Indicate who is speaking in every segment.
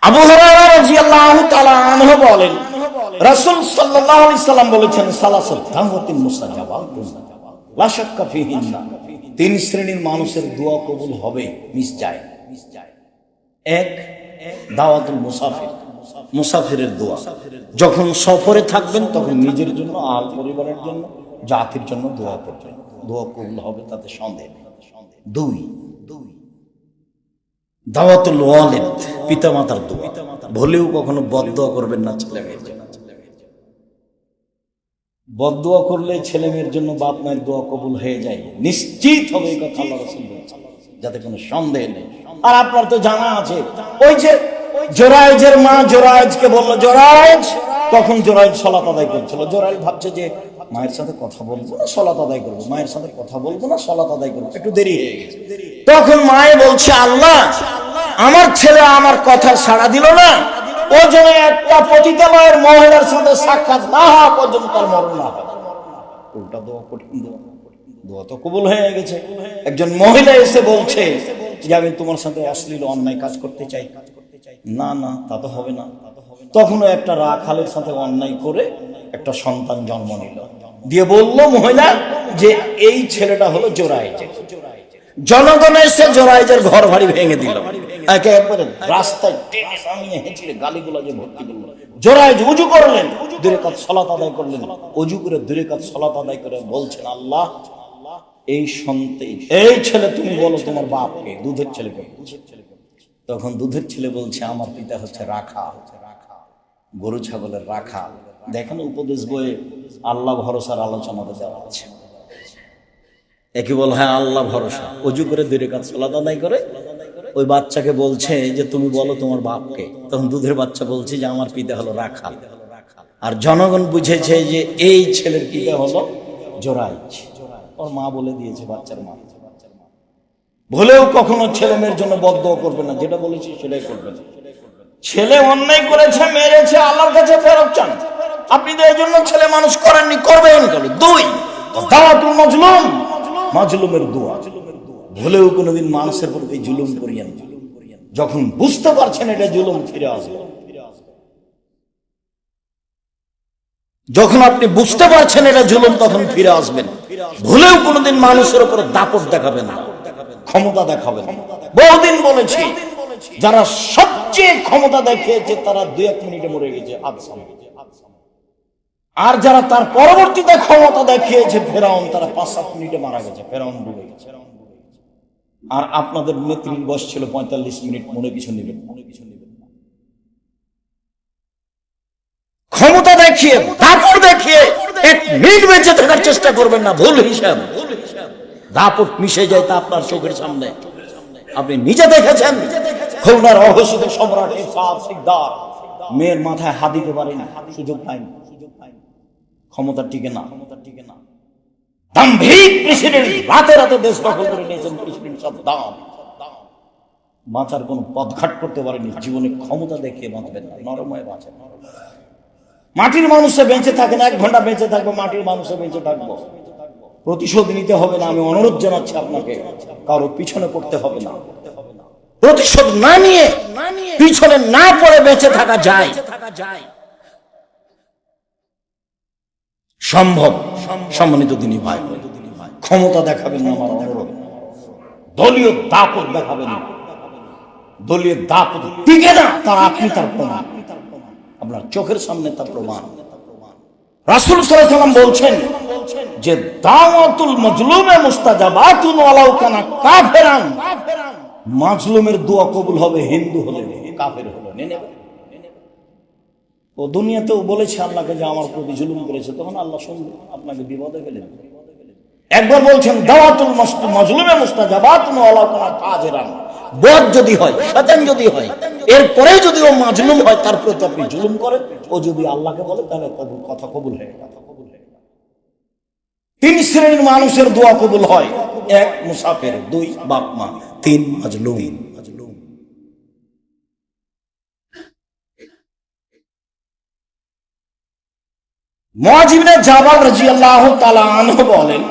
Speaker 1: আবু হুরায়রা রাদিয়াল্লাহু তাআলা আনহু বলেন, রাসূল সাল্লাল্লাহু আলাইহি সাল্লাম বলেছেন, সালাসাত দাওয়াতিন মুস্তাজাবাতুন লা শাক্কা ফিহিন্না, তিন শ্রেণীর মানুষের দোয়া কবুল হবে নিশ্চয়। এক, দাওয়াতুল মুসাফির, মুসাফিরের দোয়া। যখন সফরে থাকবেন তখন নিজের জন্য, আহল পরিবারের জন্য, জাতির জন্য দোয়া করবেন, দোয়া কবুল হবে, তাতে সন্দেহ নেই। দুই, দাওয়াতুল ওয়ালিদ, পিতামাতার দোয়া। ভুলেও কখনো বদদোয়া করবেন না ছেলে মেয়ের জন্য। বদদোয়া করলে ছেলে মেয়ের জন্য বাপ মায়ের দোয়া কবুল হয়ে যায়, নিশ্চিত হবে, এই কথা আল্লাহ রাসূল বলেছেন, যাতে কোনো সন্দেহ নেই। আর আপনার তো জানা আছে, ওই যে জোরাইজের মা জোরাইজকে বলল, জোরাইজ, তখন জোরাইজ সালাত আদায় করছিল। জোরাইজ ভাবছে যে মায়ের সাথে কথা বলবো না সালাত আদায় করবো, মায়ের সাথে কথা বলবো না সালাত আদায় করবো, একটু দেরি হয়ে গেছে। তখন মায়ে বলছে, আল্লাহ, আমার ছেলে আমার কথা সাড়া দিল না, ও যেন একটা পতিতালয়ের মহিলার সাথে সাক্ষাৎ না হওয়া পর্যন্ত তার মরণ না হয়। উল্টা দোয়া, কঠিন দোয়া, দোয়া তো কবুল হয়ে গেছে। একজন মহিলা এসে বলছে যে আমি তোমার সাথে অশ্লীল অন্যায় কাজ করতে চাই। না না, তা তো হবে না। তখনও একটা রাখালের সাথে অন্যায় করে একটা সন্তান জন্ম নিল, দিয়ে বলল মহিলা যে এই ছেলেটা হলো জোরাইজ। জনগণ এসে জোরাইজের ঘর বাড়ি ভেঙে দিল, একেবারে রাস্তায় টেনে নামিয়ে হেঁচড়ে গালিগুলো যে ভর্তি করলো। জোরাইজ উজু করলেন, 2 রাকাত সালাত আদায় করলেন, উজু করে 2 রাকাত সালাত আদায় করে বলছেন, আল্লাহ, এই সন্তান, এই ছেলে তুমি বলো তোমার বাপকে, দুধের ছেলেকে। তখন দুধের ছেলে বলছে, আমার পিতা হচ্ছে রাখাল, গরু ছাগলের রাখাল। দেখেন উপদেশ বইয়ে আল্লাহ ভরসার আলোচনাতে দেওয়া আছে। একে বল, হ্যাঁ আল্লাহ ভরসা। অজু করে 2 রাকাত সালাত আদায় করে ওই বাচ্চাকে বলছে যে তুমি বলো তোমার বাপকে। তখন দুধের বাচ্চা বলছে যে আমার পিতা হলো রাখাল। আর জনগণ বুঝেছে যে এই ছেলের পিতা হলো জোরাইজ, ওর মা বলে দিয়েছে, বাচ্চার মা। ভুলেও কখনো ছেলে মেয়ের জন্য বদদোয়া করবে না, যেটা বলেছি সেটাই করবে না। ছেলে অন্যায় করেছে, মেরেছে, আল্লাহর কাছে ফেরত চান। আপনি তো এই জন্য ছেলে মানুষ করেননি, করবেন কেন? 2, দাওয়াতুল মাজলুম, মাজলুমের দোয়া। ভুলেও কোনোদিন মানুষের প্রতি জুলুম করিয়েন না। যখন বুঝতে পারছেন এটা জুলুম, ফিরে আসবে। যখন আপনি বুঝতে পারছেন এটা জুলুম, তখন ফিরে আসবেন। ভুলেও কোনোদিন মানুষের উপর দাপট দেখাবেন না, ক্ষমতা দেখাবেন। বহুদিন বলেছি, যারা সবচেয়ে ক্ষমতা দেখিয়েছে তারা 2-1 মিনিটে মরে গেছে, আর যারা তার পরবর্তীতে ক্ষমতা দেখিয়েছে ফেরাউন, তারা 5-7 মিনিটে মারা গেছে, ফেরাউন ডুবে গেছে। আর আপনাদের নেত্রীর বয়স ছিল 45 মিনিট, মনে কিছু নেবেন। ক্ষমতা দেখিয়ে, দাপট দেখিয়ে 1 মিনিট বেঁচে থাকার চেষ্টা করবেন না, ভুল হিসাব। দাপট মিশে যায় তা আপনার চোখের সামনে, আপনি নিজে দেখেছেন। খুলনার অঘোষিত সম্রাট ইরশাদ সিকদার মেয়ের মাথায় হাত দিতে পারেন, সুযোগ পায়নি, ক্ষমতা টিকে না। দাম্ভিক প্রেসিডেন্ট রাতে রাতে দেশ দখল করে নিয়েছেন, প্রেসিডেন্ট সাদ্দাম। বাঁচার কোন পথঘাট করতে পারেনি। জীবনে ক্ষমতা দেখিয়ে বাঁচবেন না, নরম হয়ে বাঁচেন। মাটির মানুষে বেঁচে থাকেন, 1 ঘন্টা বেঁচে থাকবো, মাটির মানুষে বেঁচে থাকবো। প্রতিশোধ নিতে হবে না, আমি অনুরোধ জানাচ্ছি আপনাকে, কারো পিছনে পড়তে হবে না। প্রতিশোধ না নিয়ে, পিছনে না পড়ে বেঁচে থাকা যায়, সম্ভব। সম্মানিত দিনী ভাই, ক্ষমতা দেখাবেন না, আমার অনুরোধ। দলীয় দাপট দেখাবেন না, দলীয় দাপট টিকে না, তার আপনি তার প্রমাণ, আপনার চোখের সামনে তার প্রমাণ। রাসূল সাল্লাল্লাহু আলাইহি ওয়াসাল্লাম বলছেন যে দাওয়াতুল মাজলুমে মুস্তাজাবাতুন ওয়ালাউ কানা কাফিরান, মাজলুমের দোয়া কবুল হবে, হিন্দু হলে, কাফের হলে নেবে। ও দুনিয়াতেও বলেছে আল্লাহকে যে আমার প্রতি জুলুম করেছে, তখন আল্লাহ শুনবে, আপনাকে বিপদে ফেলে দেবে। একবার বলছেন দাওয়াতুল মাজলুমে মুস্তাজাবাতুন ওয়ালাউ কানা কাফিরান, বদ যদি হয়, শয়তান যদি হয়, এরপরে যদি ও মাজলুম হয়, তার প্রতি আপনি জুলুম করেন, ও যদি আল্লাহকে বলে, তাহলে কথা কবুল হয়ে গেল। 3 শ্রেণীর মানুষের দোয়া কবুল হয়: 1 মুসাফির, 2 বাপ মা, 3 মাজলুম। মুআয ইবনে জাবাল রাদিয়াল্লাহু তাআলা আনহু বলেন,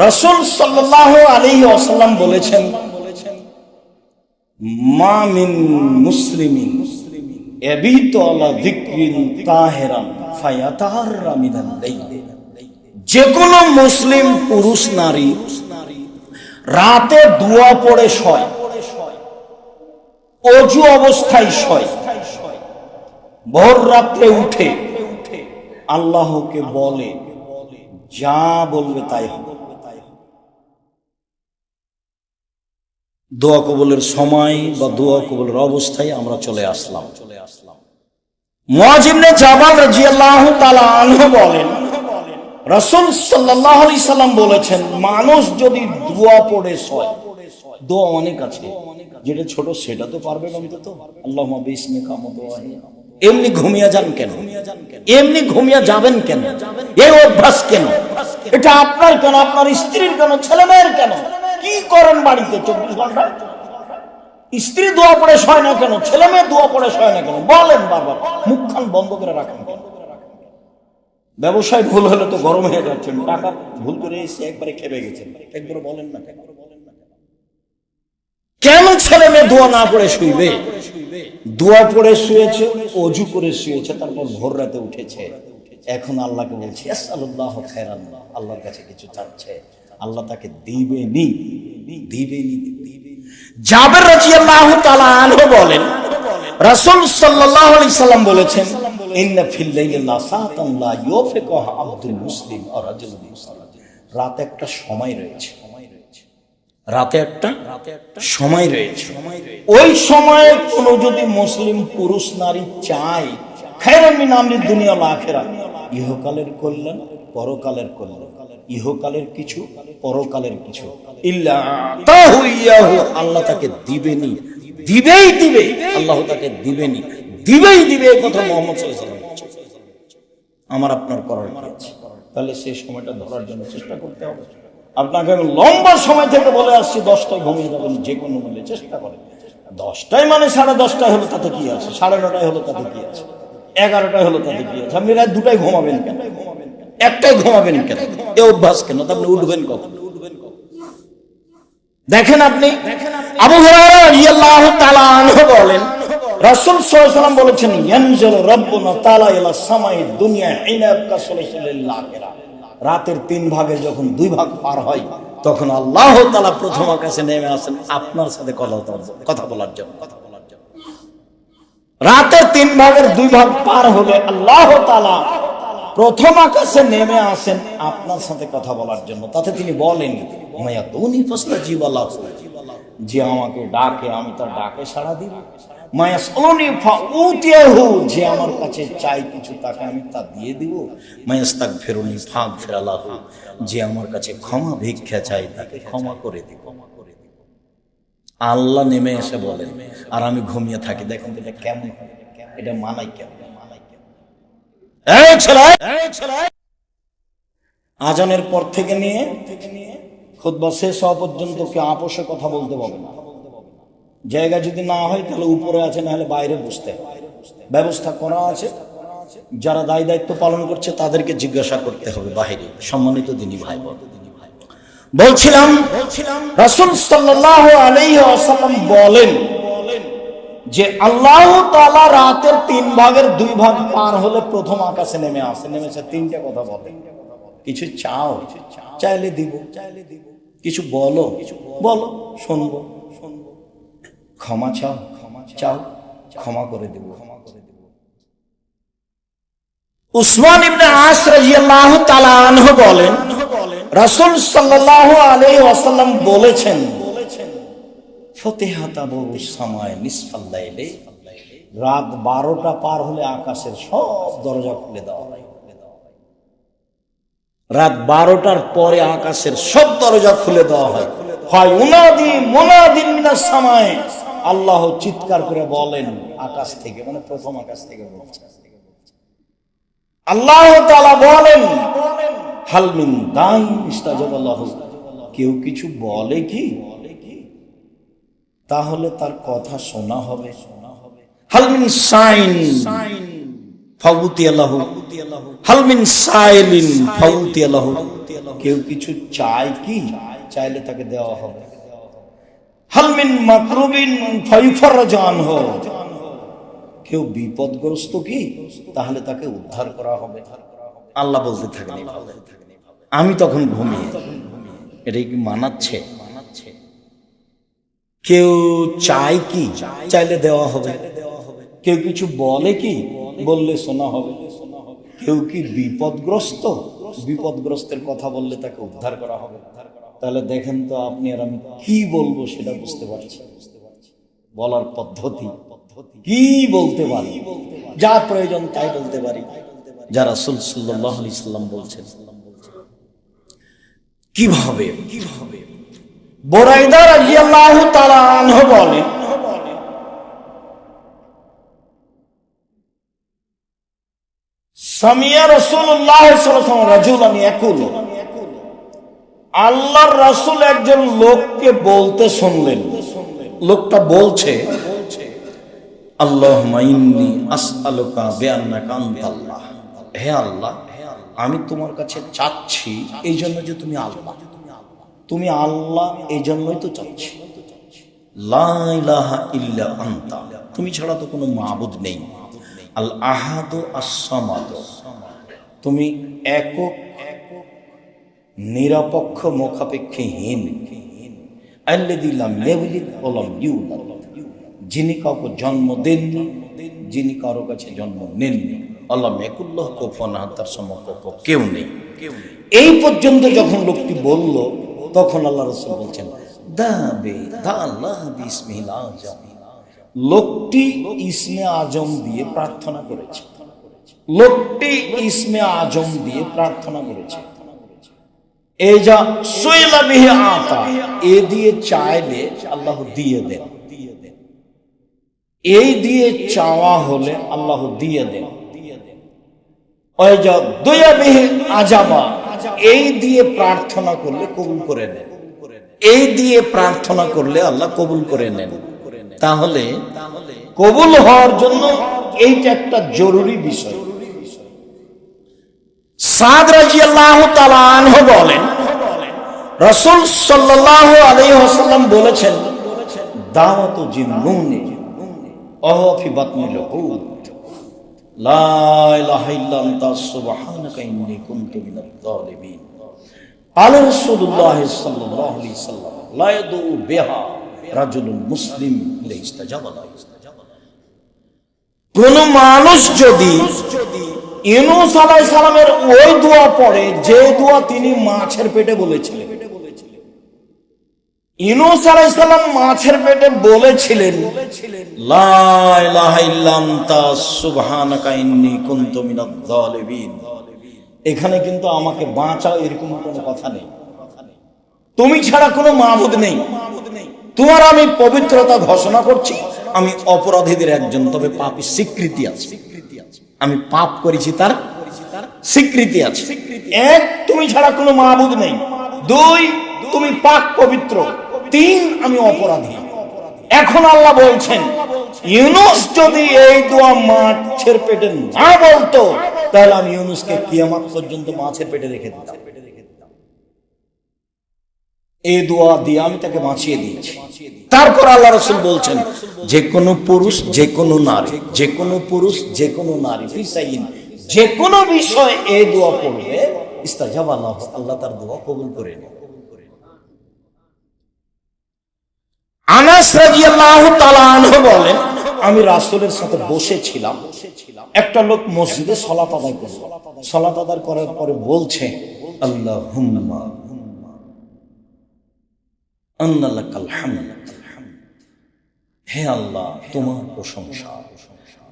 Speaker 1: রাসূল সাল্লাল্লাহু আলাইহি ওয়াসাল্লাম বলেছেন মা মিন মুসলিমিন ইয়াবিতু আলা যিকরিন তাহিরান ফায়াতাহাররা মিনাল লাইল। যে কোনো মুসলিম পুরুষ নারী রাতে দোয়া পড়ে শয়, অজু অবস্থায় শয়, ভোর রাত্রে উঠে আল্লাহকে বলে, যা বলবে তাই হবে। দোয়া কবুলের সময় বা দোয়া কবুলের অবস্থায় আমরা চলে আসলাম। মুআয ইবনে জাবাল রাদিয়াল্লাহু তাআলা আনহু বলেন, রাসূল সাল্লাল্লাহু আলাইহি সাল্লাম বলেছেন, মানুষ যদি দোয়া পড়ে শয়, দোয়া অনেক আছে, যেটা ছোট সেটা তো পারবেন অন্তত, আল্লাহুম্মা বিসমিকা মুদওয়াহি। এমনি ঘুমিয়ে যান কেন? এমনি ঘুমিয়ে যাবেন কেন? এই অভ্যাস কেন? এটা আপনার কেন, আপনার স্ত্রীর কেন, ছেলে মেয়ের কেন? কি করেন বাড়িতে 24 ঘন্টা? স্ত্রী দোয়া পড়ে শয় না কেন? ছেলে মেয়ে দোয়া পড়ে শয় না কেন? বলেন বারবার, মুখখান বন্ধ করে রাখেন কেন? ব্যবসায় ভুল হলে তো গরম হয়ে যাচ্ছেন, টাকা ভুল করে এসে একবারে খেপে গেছেন, একবার বলেন না কেন? কেন ছেলে মেয়ে দোয়া না পড়ে শুইবে? দোয়া পড়ে শুয়েছে, অজু করে শুয়েছে, তারপর ভোর রাতে উঠেছে, এখন আল্লাহকে বলছে আসআলুল্লাহু খায়রান, আল্লাহর কাছে কিছু চাচ্ছে, আল্লাহ তাকে দিবেনি। জাবের রাদিয়াল্লাহু তাআলা আনহু বলেন, রাসূল সাল্লাল্লাহু আলাইহি সাল্লাম বলেছেন, ইন্না ফিল লাইলি লাসাতান লা ইউফিকুহা আবদুল মুসলিম আর রাজুলুন মুসলিম। রাতে একটা সময় রয়েছে, রাতে একটা সময় রয়েছে, ওই সময়ে কোন যদি মুসলিম পুরুষ নারী চায় খায়রান মিন আমরিদ দুনিয়া ওয়াল আখিরাহ, ইহকালের কল্যাণ পরকালের কল্যাণ, ইহকালের কিছু পরকালের কিছু, ইল্লা তাহু ইয়াহু, আল্লাহ তাকে দিবেনি, দিবেই দিবে, আল্লাহ তাকে দিবেনি, দিবেই দিবে। এই কথা মুহাম্মদ সাল্লাল্লাহু আলাইহি ওয়াসাল্লাম। আমার আপনার করার কি আছে? তাহলে সেই সময়টা ধরার জন্য চেষ্টা করতে হবে। আপনাকে আমি লম্বা সময় থেকে বলে আসছি 10টায় ঘুমিয়ে যাবেন, যে কোনো মূল্যে চেষ্টা করেন। 10টায় মানে 10:30 হলো তাতে কি আছে, 9:30 হলো তাতে কি আছে, 11টায় হলো তাতে কি আছে? আপনি রাত 2টায় ঘুমাবেন কেন? 1টায় ঘুমাবেন কেন? এই অভ্যাস কেন? আপনি উঠবেন কখন? দেখেন আপনি, আবু হুরায়রা রাদিয়াল্লাহু তাআলা আনহু বলেন, রাসূল সাল্লাল্লাহু আলাইহি ওয়াসাল্লাম বলেছেন, ইয়ানজিলু রাব্বুনা তাআলা ইলা সামাই দুনিয়া হিনা ইয়াবকা সুলুসুল আখিরাহ। রাতের 3 ভাগের যখন 2 ভাগ পার হয়, তখন আল্লাহ তাআলা প্রথম আকাশে নেমে আসেন আপনার সাথে কথা বলার জন্য। রাতের 3 ভাগের 2 ভাগ পার হলে আল্লাহ তাআলা প্রথম আকাশে নেমে আসেন আপনার সাথে কথা বলার জন্য। তাতে তিনি বলেন, মায়া দুনি ফাস্তাজিব লাহু, যে আমাকে ডাকে আমি তার ডাকে সাড়া দিব। মায়া সালুনি ফাউতিয়াহু, যে আমার কাছে চাই কিছু তাকে আমি তা দিয়ে দিব। মায়াস্তাগফিরুনি ফাগফির লাহু, যে আমার কাছে ক্ষমা ভিক্ষা চাই তাকে ক্ষমা করে দিব। আল্লাহ নেমে এসে বলেন, আর আমি ঘুমিয়ে থাকি। দেখুন এটা কেমন, এটা মানাই কেমন? আজানের পর থেকে নিয়ে খুতবা শেষ হওয়া পর্যন্ত কেউ আপোষে কথা বলতে পারবে না। জায়গা যদি না হয় তাহলে উপরে আছে, না হলে বাইরে বসতে ব্যবস্থা করা আছে। যারা দায় দায়িত্ব পালন করছে তাদেরকে জিজ্ঞাসা করতে হবে বাইরে। সম্মানিত দিনী ভাই বোন, বলছিলাম রাসূল সাল্লাল্লাহু আলাইহি ওয়াসাল্লাম বলেন যে আল্লাহ তাআলা রাতের 3 ভাগের 2 ভাগ পার হলে প্রথম আকাশে নেমে আসে। নেমেছে 3টা কথা বলে, কিছু চাও, চাইলে দিব, কিছু বলো, শুনবো, ক্ষমা চাও, ক্ষমা করে দেব। উসমান ইবনে আস রাদিয়াল্লাহু তাআলা আনহু বলেন, রাসূল সাল্লাল্লাহু আলাইহি ওয়াসাল্লাম বলেছেন, ফতিহাতাবু সামায়ে নিসফাল লাইলি, রাত 12টা পার হলে আকাশের সব দরজা খুলে দেওয়া হয়। রাত 12টার পরে আকাশের সব দরজা খুলে দেওয়া হয়। হয় উনাদি মুনাদিন মিনাস সামায়ে, আল্লাহ চিৎকার করে বলেন আকাশ থেকে, মানে প্রথম আকাশ থেকে বলছে। আল্লাহ তাআলা বলেন, হাল মিন দাইন ইস্তাজাবা লাহু, কেউ কিছু বলে কি, তাহলে তার কথা শোনা হবে। হাল মিন সাইন ফাউতিয়া লাহু, হাল মিন সাইলিন ফাউতিয়া লাহু, কেউ কিছু চায় কি, চাইলে তাকে দেওয়া হবে। হাল মিন মাকরুবিন ফায়ুফাররাজু আনহু, কেউ বিপদগ্রস্ত কি, তাহলে তাকে উদ্ধার করা হবে। আল্লাহ বলতে থাকেন এইভাবে। আমি তখন ঘুমিয়ে, এটাই কি মানাচ্ছে? কেউ চায় কি, চাইলে দেওয়া হবে। কেউ কিছু বলে কি, বললে শোনা হবে। কেউ কি বিপদগ্রস্ত, বিপদগ্রস্তের কথা বললে তাকে উদ্ধার করা হবে। তাহলে দেখেন তো আপনি আর আমি কি বলবো সেটা বুঝতে পারছি। বলার পদ্ধতি কি বলতে পারি, যা প্রয়োজন তাই বলতে পারি, যা রাসূল সাল্লাল্লাহু আলাইহি সাল্লাম বলছেন। কিভাবে বুরাইদা রাদিয়াল্লাহু তাআলা আনহু বলেন, সামিয়া রাসূলুল্লাহ সাল্লাল্লাহু আলাইহি ওয়াসাল্লাম রাজুলান ইয়াকুলু, আল্লাহর রাসূল একজন লোককে বলতে শুনলেন। লোকটা বলছে, আল্লাহুম্মা ইন্নী আসআলুকা বিআন্নাকা আনতাল্লাহ, হে আল্লাহ, আমি তোমার কাছে চাচ্ছি এই জন্য যে তুমি আল্লাহ, তুমি আল্লাহ, এই জন্যই তো চাচ্ছি। লা ইলাহা ইল্লা আনতা, তুমি ছাড়া তো কোনো মাবুদ নেই। আল আহাদু আস-সামাদ, তুমি একক, নিরপেক্ষ, মুখাপেক্ষীহীন। আল্লাযী লাম ইয়ালিদ ওয়া লাম ইউলাদ, যিনি কাউকে জন্ম দেননি, যিনি কারো কাছে জন্ম নেননি। আল্লাহ মেকুল্লাহ কুফুয়ান আহাদ, তার সমকক্ষ কেউ নেই। এই পর্যন্ত যখন লোকটি বলল, তখন আল্লাহ রাসূল বলছেন, লোকটি ইসমে আজম দিয়ে প্রার্থনা করেছে। লোকটি ইসমে আজম দিয়ে প্রার্থনা করেছে। এই যা সুইলা বিহি আতা, এ দিয়ে চাইলে আল্লাহ দিয়ে দেন। এই দিয়ে চাওয়া হলে আল্লাহ দিয়ে দেন। ওই যা দুয়া বিহি আজাবা, এই দিয়ে প্রার্থনা করলে কবুল করে নেন। এই দিয়ে প্রার্থনা করলে আল্লাহ কবুল করে নেন। তাহলে কবুল হওয়ার জন্য এইটা একটা জরুরি বিষয়। সাদ রাদিয়াল্লাহু তাআলা আনহু বলেন, রাসূল সাল্লাল্লাহু আলাইহি ওয়াসাল্লাম বলেছেন, দাওয়াতু জিন্নুনি ওয়া ফি বাতনিল হুত, লা ইলাহা ইল্লা আনতা সুবহানাকা ইন্নী কুনতু মিনাজ জালিমিন। আলা রাসূলুল্লাহ সাল্লাল্লাহু আলাইহি ওয়াসাল্লাম লা ইয়াদু বিহা রাজুলুন মুসলিম ইল্লা ইস্তাজাবা লাহু। কোন মানুষ যদি ইউনূস আলাইহিস সালামের ওই দোয়া পড়ে, যে দোয়া তিনি মাছের পেটে বলেছিলেন। ইউনূস আলাইহিস সালাম মাছের পেটে বলেছিলেন, লা ইলাহা ইল্লা আনতা সুবহানাকা ইন্নী কুনতু মিনাজ জালিমিন। এখানে কিন্তু আমাকে বাঁচাও এরকম কোনো কথা নেই। তুমি ছাড়া কোনো মাবুদ নেই। তোমার আমি পবিত্রতা ঘোষণা করছি, আমি অপরাধীদের একজন, তবে পাপী স্বীকৃতি আছে। আমি পাপ করেছি তার স্বীকৃতি আছে। এক, তুমি ছাড়া কোনো মাবুদ নেই। দুই, তুমি পাক পবিত্র। তিন, আমি অপরাধী। এখন আল্লাহ বলছেন, ইউনূস যদি এই দোয়া মাছের পেটে না বলতো, তাহলে আমি ইউনূসকে কিয়ামত পর্যন্ত মাছের পেটে রেখে দিতাম। এই দোয়া দিয়ে আমি তাকে বাঁচিয়ে দিয়েছি। তারপর আল্লাহ রাসূল বলছেন, যে কোনো পুরুষ, যে কোনো নারী, যে কোনো পুরুষ, যে কোনো নারী, ফিসাইন, যে কোনো বিষয় এই দোয়া পড়বে, ইস্তাজাবা লাহু, আল্লাহ তার দোয়া কবুল করে নেন। আনাস রাদিয়াল্লাহু তাআলা আনহু বলেন, আমি রাসূলের সাথে বসেছিলাম। একটা লোক মসজিদে সালাত আদায় করল। সালাত আদায় করার পরে বলছে, আল্লাহুম্মা আন্না লাকাল হামদ, হে আল্লাহ, তোমার প্রশংসা।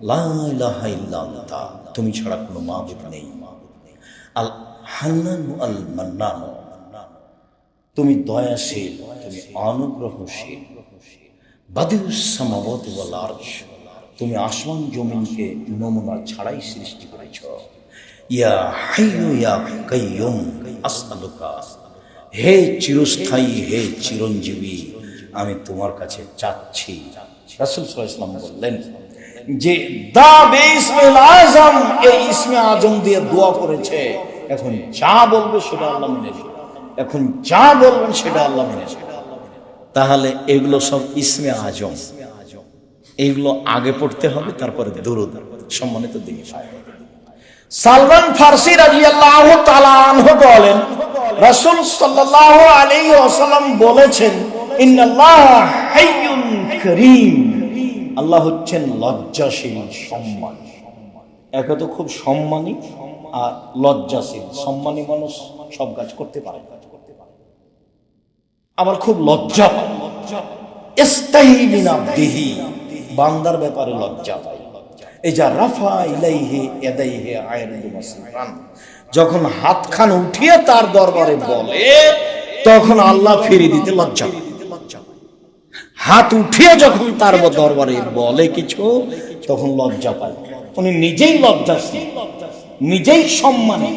Speaker 1: লা ইলাহা ইল্লা আনতা, তুমি ছাড়া কোনো মাবুদ নেই। আল হান্নান আল মান্নান, তুমি দয়াশীল, তুমি অনুগ্রহশীল। বাদিউস সামাওয়াতি ওয়াল আরশ, তুমি আসমান জমিনকে নমুনা ছাড়াই সৃষ্টি করেছ। ইয়া হাইয়ু ইয়া কাইয়ুম আসআলুকা, হে চিরস্থায়ী, হে চিরঞ্জীবী, আমি তোমার কাছে চাচ্ছি। রাসূল সাল্লাল্লাহু আলাইহি ওয়াসাল্লাম বললেন যে দা বিসমিল আযম, এই ইসমে আজম দিয়ে দোয়া করেছে। এখন যা বলবে সেটা আল্লাহ মেনে নেবে। এখন যা বলবেন সেটা আল্লাহ মেনে নেবে। তাহলে এগুলো সব ইসমে আজম, এইগুলো আগে পড়তে হবে, তারপরে দুরূদ। সম্মানিত দিনী ভাই, সালমান ফারসি রাদিয়াল্লাহু তাআলা আনহু বলেন, রাসূল সাল্লাল্লাহু আলাইহি ওয়াসাল্লাম বলেছেন, ইন্নাল্লাহা হাইয়ুন কারীম, আল্লাহ হচ্ছেন লজ্জাশীল, সম্মানী। একে তো খুব সম্মানী আর লজ্জাশীল। সম্মানী মানুষ সব কাজ করতে পারে, আবার খুব লজ্জা পায়। ইস্তাহি মিন আবদিহি, বান্দার ব্যাপারে লজ্জা পায়। এই যা রাফা ইলাইহি ইয়াদাইহি আয়াদু মাসরান, যখন হাতখান উঠিয়ে তার দরবারে বলে তখন আল্লাহ ফিরিয়ে দিতে লজ্জা পায়। হাত উঠিয়ে যখন তার দরবারে বলে কিছু, তখন লজ্জা পায়। উনি নিজেই লজ্জাশীল, নিজেই সম্মানী।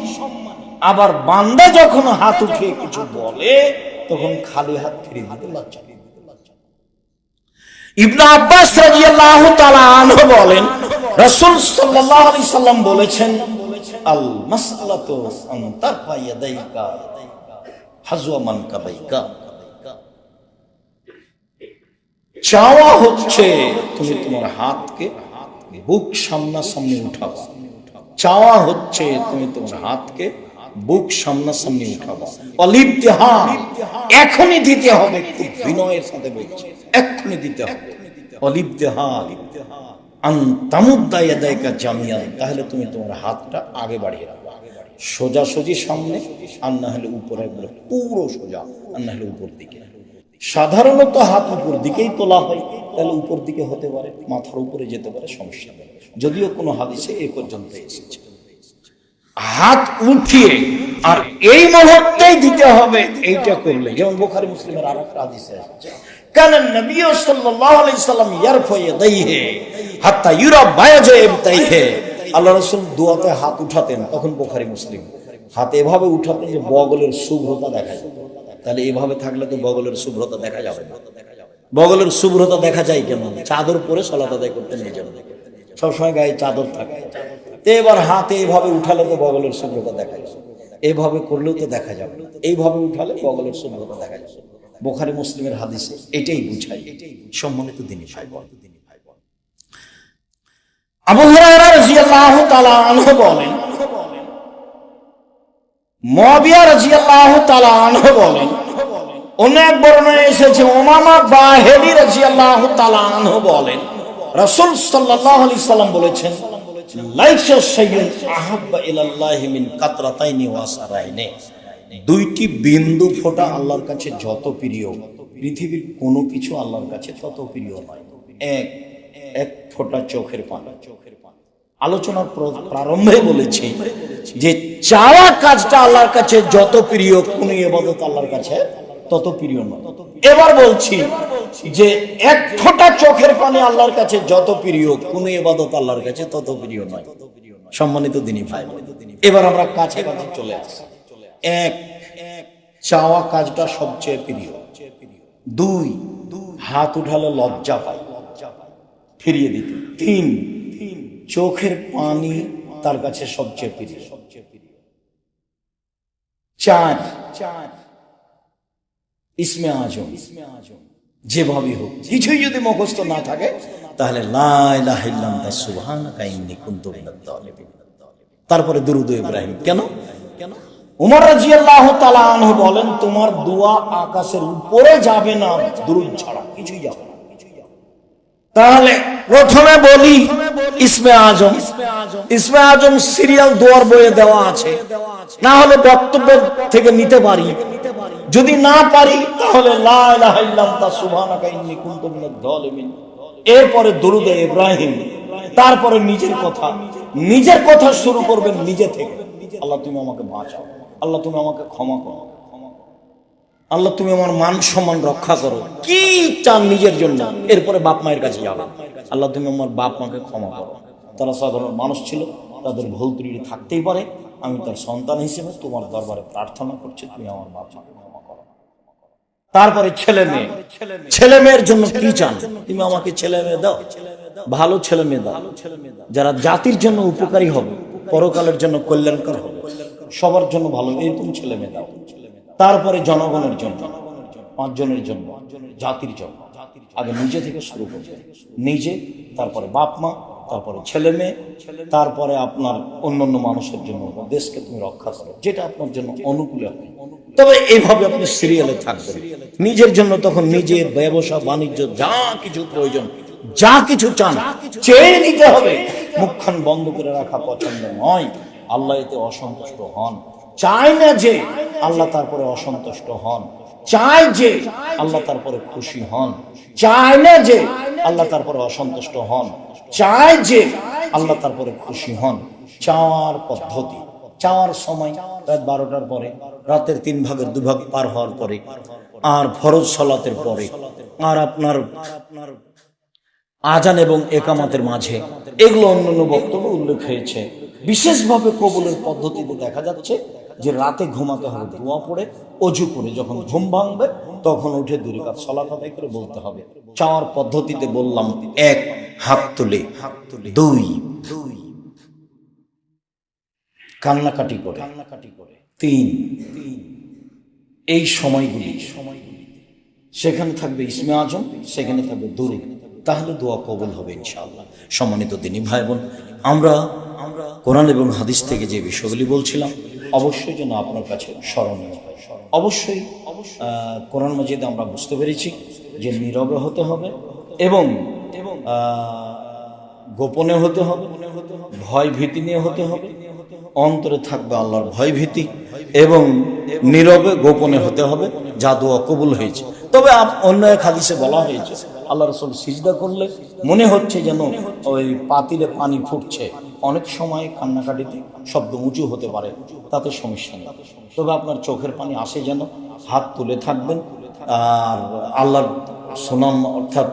Speaker 1: আবার বান্দা যখন হাত উঠিয়ে কিছু বলে তখন খালি হাত ফিরিয়ে দিতে লজ্জা পায়। ইবনে আব্বাস রাদিয়াল্লাহু তাআলা আনহু বলেন, রাসূল সাল্লাল্লাহু আলাইহি সাল্লাম বলেছেন, আল মাসআলাতু আন তারফা ইয়াদাইকা হাজওয়া মানকাবাইকা, চাওয়া হচ্ছে তুমি তোমার হাতকে বুক সামনাসামনি উঠাবা। চাওয়া হচ্ছে তুমি তোমার হাতকে বুক সামনাসামনি উঠাবা। অলিবতিহা, এখনই দিতে হবে, খুব বিনয়ের সাথে বলছে, এখনই দিতে হবে। অলিবতিহা আন তামুদ্দা ইয়াদাইকা জামিয়ান, তাহলে তুমি তোমার হাতটা আগে বাড়িয়ে রাখবা, সোজাসুজি সামনে, আর না হলে উপরে, পুরো সোজা, আর না হলে উপর দিকে। সাধারণত হাত উপর দিকেই তোলা হয়, তাহলে উপর দিকে হতে পারে, মাথার উপরে যেতে পারে, সমস্যা নেই। যদিও কোনো হাদিসে এ পর্যন্ত এসেছে হাত উঠিয়ে আর এই মুহূর্তেই দিতে হবে, এইটা করলে, যেমন বুখারী মুসলিমের আরেকটা হাদিসে আছে, কান নবী সাল্লাল্লাহু আলাইহি সাল্লাম ইয়ারফা ইয়াদাইহি হাত্তা ইউরা বায়াজা ইবতাইহি, আল্লাহ রাসূল দোয়াতে হাত উঠাতেন, তখন বুখারী মুসলিম, হাত এভাবে উঠাতেন যে বগলের শুভ্রতা দেখা যায়। তাহলে এভাবে থাকলে তো বগলের শুভ্রতা দেখা যাবে না। বগলের শুভ্রতা দেখা যায় কেন? চাদর পরে সালাত আদায় করতে নিয়ে যাবে, সবসময় গায়ে চাদর থাকে। তো এবার হাতে এইভাবে উঠালে তো বগলের শুভ্রতা দেখা যাবে, এইভাবে করলেও তো দেখা যাবে, এইভাবে উঠালে বগলের শুভ্রতা দেখা যাবে। বুখারী মুসলিমের হাদিসে এটাই বুঝায়। সম্মানিত দ্বীনী ভাই বোন, আবু হুরায়রা রাদিয়াল্লাহু তাআলা আনহু বলেন, মুয়াবিয়া রাদিয়াল্লাহু তাআলা আনহু বলেন, অনেক বর্ণনায় এসেছে, উমামা বাহিলি রাদিয়াল্লাহু তাআলা আনহু বলেন, রাসূল সাল্লাল্লাহু আলাইহি সাল্লাম বলেছেন, লাইসা শাইউন আহাব্বা ইলাল্লাহি মিন কাতরাতাইনি ওয়া সারাইনি, দুইটি বিন্দু ফোঁটা আল্লাহর কাছে যত প্রিয়, পৃথিবীর কোনো কিছু আল্লাহর কাছে তত প্রিয় নয়। এক ফোঁটা চোখের পানি। আলোচনার প্রারম্ভে বলেছি যে চাওয়া কাজটা আল্লাহর কাছে যত প্রিয়, কোন ইবাদত আল্লাহর কাছে তত প্রিয় নয়। এবার বলছি যে এক ফোঁটা চোখের পানি আল্লাহর কাছে যত প্রিয়, কোন ইবাদত আল্লাহর কাছে তত প্রিয় নয়। সম্মানিত দ্বীনী ভাই, এবার আমরা কাছে কাছে চলে আসি। এক, চাওয়া কাজটা সবচেয়ে প্রিয়। দুই, হাত উঠালে লজ্জা পায়, ফিরিয়ে দিতে। তিন, চোখের পানি তার কাছে সবচেয়ে প্রিয়। চার, ইসমে আজম, যেভাবেই হোক, কিছুই যদি মুখস্থ না থাকে তাহলে লা ইলাহা ইল্লা আনতা সুবহানাকা ইন্নী কুনতু মিনাজ জালিমিন, তারপরে দুরূদ ইব্রাহিম। কেন? উমর রাদিয়াল্লাহু তাআলা আনহু বলেন, তোমার দোয়া আকাশের উপরে যাবে না দুরূদ ছাড়া, কিছুই যাবে না। তাহলে প্রথমে বলি ইসমে আজম। ইসমে আজম সিরিয়াল দোয়ার বইয়ে দেওয়া আছে, না হলে বক্তব্য থেকে নিতে পারি। যদি না পারি তাহলে লা ইলাহা ইল্লা আনতা সুবহানাকা ইন্নী কুনতু মিনাজ জালিমিন, এরপরে দুরূদ ইব্রাহিম, তারপরে নিজের কথা শুরু করবেন নিজে থেকে। আল্লাহ তুমি আমাকে বাঁচাও, আল্লাহ তুমি আমাকে ক্ষমা করো, আল্লাহ তুমি আমার মান সম্মান রক্ষা করো, কি চান নিজের জন্য। এরপরে বাপ মায়ের কাছে যাবে, আল্লাহ তুমি আমার বাপ মাকে ক্ষমা করো, তারা সাধারণ মানুষ ছিল, তাদের ভুল ত্রুটি থাকতেই পারে, আমি তার সন্তান হিসেবে তোমার দরবারে প্রার্থনা করছি, তুমি আমার বাপ মাকে ক্ষমা করো। তারপরে ছেলে মেয়ের জন্য কি চান? তুমি আমাকে ছেলে মেয়ে দাও, ভালো ছেলে মেয়ে দাও, যারা জাতির জন্য উপকারী হবে, পরকালের জন্য কল্যাণকর হবে, সবার জন্য ভালো, এরকম ছেলে মেয়ে দাও। তারপরে জনগণের জন্য পাঁচজনের জন্য, জাতির জন্য। আগে নিজে থেকে শুরু করবে, নিজে, তারপরে বাপ মা, তারপরে ছেলে মেয়ে, তারপরে আপনার অন্যান্য মানুষের জন্য। দেশকে তুমি রক্ষা করো, যেটা আপনার জন্য অনুকূলে হবে। তবে এইভাবে আপনি সিরিয়ালে থাকবেন নিজের জন্য। তখন নিজের ব্যবসা বাণিজ্য যা কিছু প্রয়োজন, যা কিছু চান, চেয়ে নিতে হবে। মুখখান বন্ধ করে রাখা পছন্দ নয়। আল্লাহ এতে অসন্তুষ্ট হন। চায় না যে আল্লাহ তারপরে অসন্তুষ্ট হন, চায় যে আল্লাহ তারপরে খুশি হন। চায় না যে আল্লাহ তারপরে অসন্তুষ্ট হন, চায় যে আল্লাহ তারপরে খুশি হন। চাওয়ার পদ্ধতি, চাওয়ার সময় রাত 12টার পরে, রাতের 3 ভাগের 2 ভাগ পার হওয়ার পরে, আর ফরজ সালাতের পরে, আর আপনার আজান এবং একামাতের মাঝে। এগুলো অন্যান্য বক্তব্য উল্লেখ হয়েছে। বিশেষভাবে কবুলের পদ্ধতিতে দেখা যাচ্ছে যে রাতে ঘুমাতে হবে দোয়া পড়ে, অজু করে যখন ঘুম ভাঙবে তখন উঠে 2 রাকাত সালাত আদায় করে বলতে হবে। চাওয়ার পদ্ধতিতে বললাম, 1 হাত তুলে, 2 কান্নাকাটি করে, 3 এই সময়গুলি সেখানে থাকবে ইসমে আজম, সেখানে থাকবে দুরূদ। তাহলে দোয়া কবুল হবে ইনশাআল্লাহ। সম্মানিত দিনী ভাই বোন, আমরা কোরআন এবং হাদিস থেকে যে বিষয়গুলি বলছিলাম অবশ্যই যেন আপনার কাছে স্মরণীয় হয়। অবশ্যই কোরআন মাজিদে আমরা বুঝতে পেরেছি যে নীরবে হতে হবে এবং গোপনে হতে হবে, ভয় ভীতি নিয়ে হতে হবে। অন্তরে থাকবে আল্লাহর ভয় ভীতি এবং নীরবে গোপনে হতে হবে, যা দোয়া কবুল হয়েছে। তবে অন্য এক হাদিসে বলা হয়েছে আল্লাহ রাসূল সিজদা করলে মনে হচ্ছে যেন ওই পাতিলে পানি ফুটছে। অনেক সময় কান্নাকাটিতে শব্দ উঁচু হতে পারে, তাতে সমস্যা নেই। তবে আপনার চোখের পানি আসে যেন, হাত তুলে থাকবেন। আর আল্লাহর সুনাম অর্থাৎ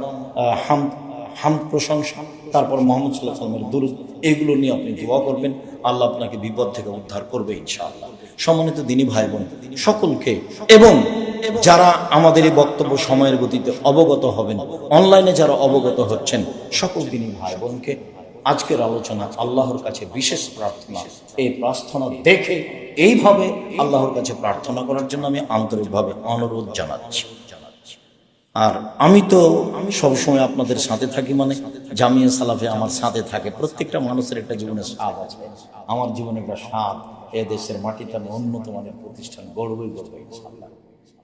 Speaker 1: হামদ প্রশংসা, তারপর মুহাম্মদ সাল্লাল্লাহু আলাইহি ওয়াসাল্লামের দুরূদ, এগুলো নিয়ে আপনি দোয়া করবেন। আল্লাহ আপনাকে বিপদ থেকে উদ্ধার করবে ইনশাআল্লাহ। সম্মানিত দিনী ভাই বোন সকলকে, এবং যারা আমাদের এই বক্তব্য সময়ের গতিতে অবগত হবেন, অনলাইনে যারা অবগত হচ্ছেন, সকল দিনী ভাই বোনকে আজকের আলোচনা আল্লাহর কাছে বিশেষ প্রার্থনা। এই প্রার্থনা দেখে এইভাবে আল্লাহর কাছে প্রার্থনা করার জন্য আমি আন্তরিকভাবে অনুরোধ জানাচ্ছি। আর আমি সবসময় আপনাদের সাথে থাকি, মানে জামিয়া সালাফে আমার সাথে থাকে। প্রত্যেকটা মানুষের একটা জীবনে স্বাদ আছে। আমার জীবনে একটা স্বাদ, এ দেশের মাটিতে আমি উন্নত মানের প্রতিষ্ঠান গড়বই করবো ইনশাআল্লাহ।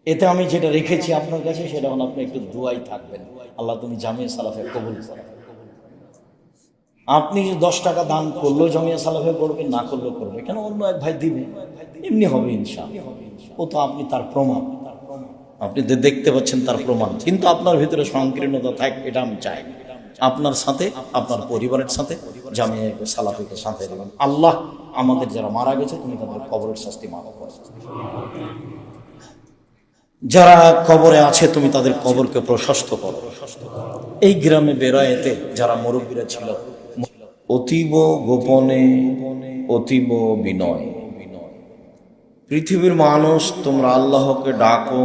Speaker 1: এতে আমি যেটা রেখেছি আপনার কাছে, সেটা হলো আপনি একটু দোয়াই থাকবেন, আল্লাহ তুমি জামিয়া সালাফে কবুল করো। আপনি 10 টাকা দান করলেও জামিয়া সালাফে করবে, না করলেও করবে, কেন অন্য এক ভাই দিবে, এমনি হবে ইনশাআল্লাহ। ও তো আপনি তার প্রমাণ, আপনি দেখতে পাচ্ছেন তার প্রমাণ। কিন্তু আপনার ভিতরে সংকীর্ণতা থাক, এটা আমি চাই। আপনার সাথে, আপনার পরিবারের সাথে জামিয়া সালাফিকে সাথে দেবেন। আল্লাহ আমাদের যারা মারা গেছে তুমি তাদের কবরের শাস্তি মাফ করো। যারা কবরে আছে তুমি তাদের কবরকে প্রশস্ত করো। এই গ্রামে বেড়ায়েতে যারা মুরব্বীরা ছিল, অতীব গোপনে, অতীব বিনয়। পৃথিবীর মানুষ তোমরা আল্লাহকে ডাকো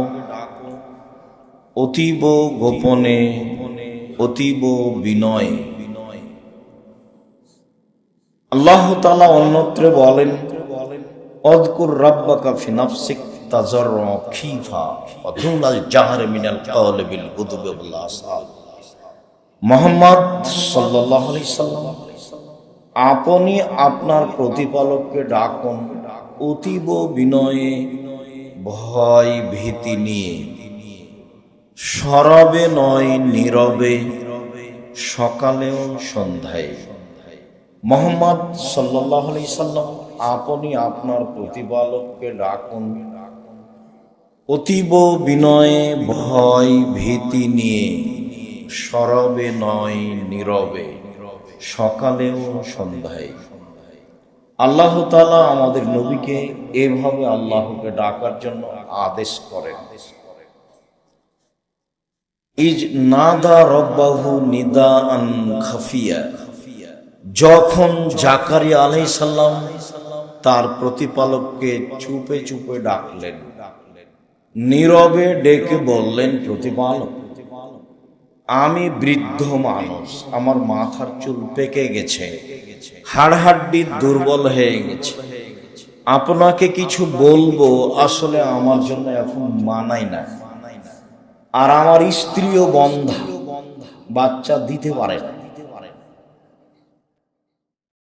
Speaker 1: অতীব গোপনে, অতীব বিনয়। আল্লাহ তাআলা অন্যত্রে বলেন, অযকুর রাব্বাকা ফি নাফসিক তাজাররুআ খিফা ওয়া দুনাল জাহরি মিনাল কাওলি বিল গুদুবি ওয়াল আসাল। মুহাম্মদ সাল্লাল্লাহু আলাইহি সাল্লাম, আপনি আপনার প্রতিপালককে ডাকুন অতীব বিনয়ে, ভয় ভীতি নিয়ে, সরবে নয় নীরবে, সকালেও সন্ধ্যায়। মুহাম্মদ সাল্লাল্লাহু আলাইহি সাল্লাম, আপনি আপনার প্রতিপালককে ডাকুন অতীব বিনয়ে, ভয় ভীতি নিয়ে, সরবে নয় নীরবে, সকালেও সন্ধ্যায়। আল্লাহ তাআলা আমাদের নবীকে এভাবে আল্লাহকে ডাকার জন্য আদেশ করেন। ইজ নাদা রব্বাহু নিদাআন খাফিয়া, যখন জাকারিয়া আলাইহিস সালাম তার প্রতিপালককে চুপে চুপে ডাকলেন, নীরবে ডেকে বললেন, প্রতিপালক আমি বৃদ্ধ মানুষ, আমার মাথার চুল পেকে গেছে, হাড় হাড্ডি দুর্বল হয়ে গেছে, আপনাকে কিছু বলবো আসলে আমার জন্য এখন মানায় না। আর আমার স্ত্রীও বন্ধা, বাচ্চা দিতে পারে না,